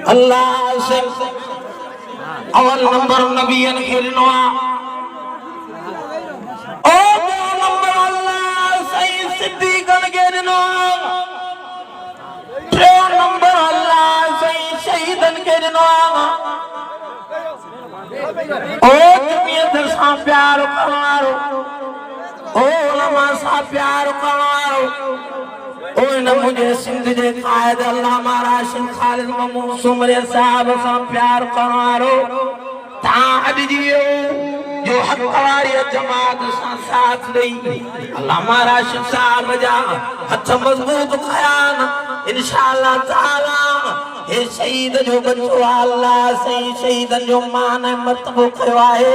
अल्लाह से अवल नंबर नबियन खे ॾिनो आहे। ॿियो नंबर अल्लाह सही सिद्दीक़न खे ॾिनो आहे। टियों नंबर अल्लाह सही शहीदन खे ॾिनो आहे। जमीयत सां प्यार करण वारो, उलमा सां प्यार करण वारो, न मुझे सिंध जे कायद अल्लामा राशिद खालिद महमूद सुमरे साहब सां प्यार करण वारो तव्हां अॼु जी जो हक़ वारी जमात सां साथ ॾेई अल्लामा राशिद साहब जा हथ मज़बूत कया इंशाअल्लाह ताला हे शहीद जो बच्चो अल्लाह सही शहीदन जो मान मर्तबो कयो आहे।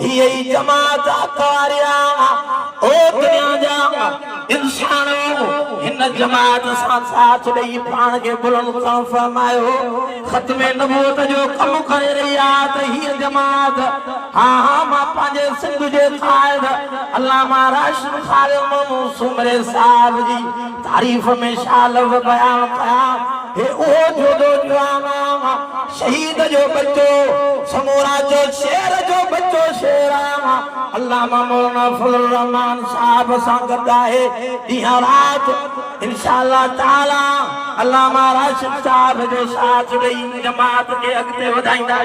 हीअ ई जमात हक़ वारी ओ दुनिया जा इंसानो हिन जमात सां साथ ॾेई पाण खे बुलंद करणु फरमायो। ख़त्मे नबूवत जो कमु करे रही आहे त हीअ जमात हा मां पंहिंजे सिंध जे क़ाइद अल्लामा राशिद खालिद महमूद सुमरे साहब जी तारीफ़ में छा लफ़्ज़ बयान कया। हे उहो जोदो जवाना शहीद जो बच्चो समूरा जो शेर जो बच्चो शेरा अल्लामा मौलाना फजल रहमान साहब सां गॾु आहे। ॾींहुं राति इंशाअल्लाह ताला अल्लामा राशिद साहब जो साथ ॾेई जमात खे अॻिते वधाईंदा।